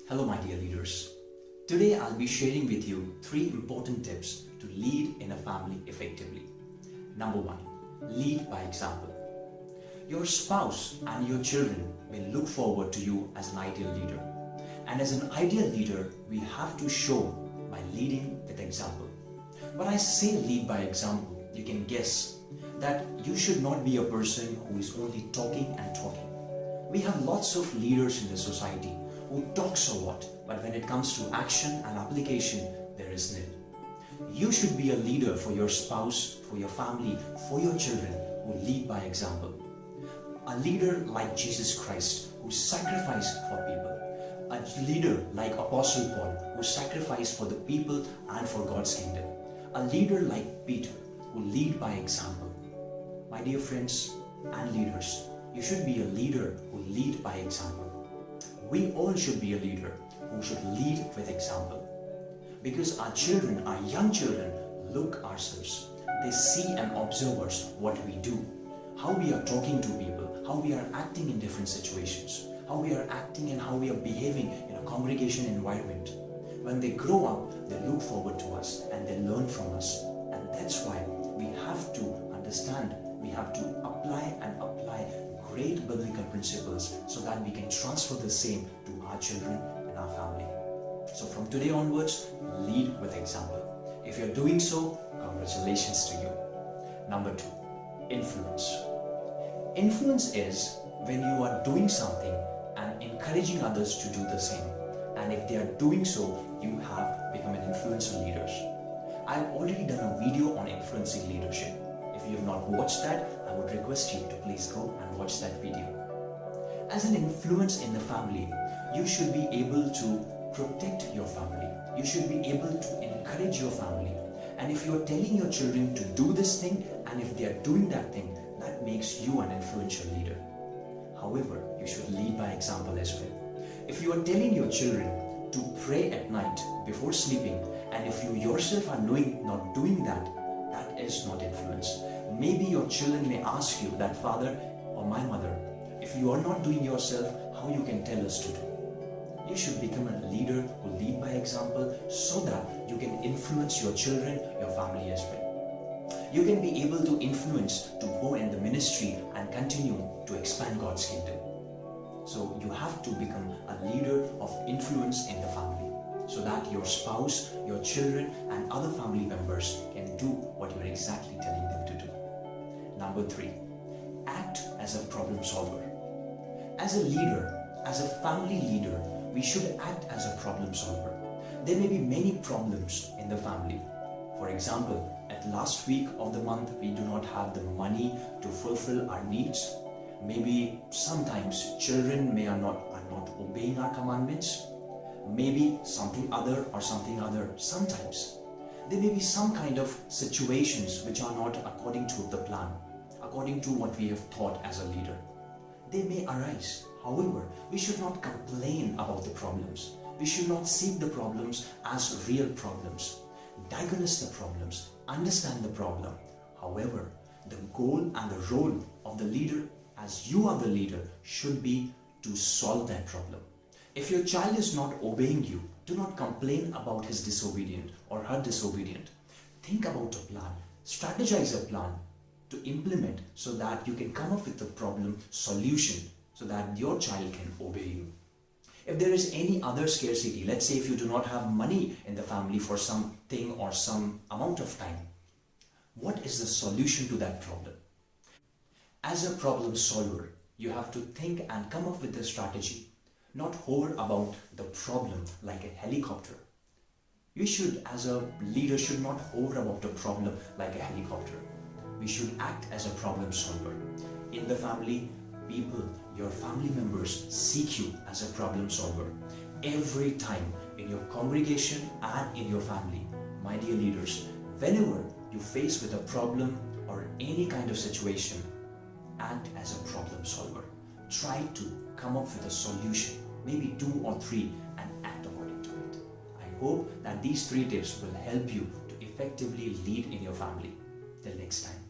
Hello my dear leaders. Today I'll be sharing with you 3 important tips to lead in a family effectively. Number 1. Lead by example. Your spouse and your children may look forward to you as an ideal leader. And as an ideal leader, we have to show by leading with example. When I say lead by example, you can guess that you should not be a person who is only talking and talking. We have lots of leaders in the society who talks a lot, but when it comes to action and application, there is nil. You should be a leader for your spouse, for your family, for your children who lead by example. A leader like Jesus Christ who sacrificed for people. A leader like Apostle Paul who sacrificed for the people and for God's kingdom. A leader like Peter who lead by example. My dear friends and leaders, you should be a leader who lead by example. We all should be a leader who should lead with example. Because our children, our young children, look ourselves. They see and observe us what we do, how we are talking to people, how we are acting in different situations, how we are acting and how we are behaving in a congregation environment. When they grow up, they look forward to us and they learn from us. And that's why we have to understand, we have to apply great biblical principles so that we can transfer the same to our children and our family. So from today onwards, lead with example. If you're doing so, congratulations to you. Number 2, influence. Influence is when you are doing something and encouraging others to do the same. And if they are doing so, you have become an influencer leader. I've already done a video on influencing leadership. If you have not watched that, I would request you to please go and watch that video. As an influence in the family, you should be able to protect your family. You should be able to encourage your family. And if you are telling your children to do this thing, and if they are doing that thing, that makes you an influential leader. However, you should lead by example as well. If you are telling your children to pray at night before sleeping, and if you yourself are not doing that, that is not influence. Maybe your children may ask you that, Father or my mother, if you are not doing yourself, how you can tell us to do? You should become a leader who lead by example so that you can influence your children, your family as well. You can be able to influence to go in the ministry and continue to expand God's kingdom. So you have to become a leader of influence in the family so that your spouse, your children and other family members can do what you're exactly telling them to do. Number 3, act as a problem solver. As a leader, as a family leader, we should act as a problem solver. There may be many problems in the family. For example, at last week of the month, we do not have the money to fulfill our needs. Maybe sometimes children are not obeying our commandments. Maybe something other. Sometimes there may be some kind of situations which are not according to the plan, according to what we have thought as a leader. They may arise. However, we should not complain about the problems. We should not seek the problems as real problems. Diagnose the problems, understand the problem. However, the goal and the role of the leader, as you are the leader, should be to solve that problem. If your child is not obeying you, do not complain about his disobedient or her disobedient. Think about a plan, strategize a plan to implement so that you can come up with the problem solution so that your child can obey you. If there is any other scarcity, let's say if you do not have money in the family for something or some amount of time, what is the solution to that problem? As a problem solver, you have to think and come up with a strategy, not hover about the problem like a helicopter. You should, as a leader, should not hover about a problem like a helicopter. We should act as a problem solver. In the family, people, your family members seek you as a problem solver. Every time in your congregation and in your family, my dear leaders, whenever you face with a problem or any kind of situation, act as a problem solver. Try to come up with a solution, maybe 2 or 3, and act according to it. I hope that these 3 tips will help you to effectively lead in your family. Till next time.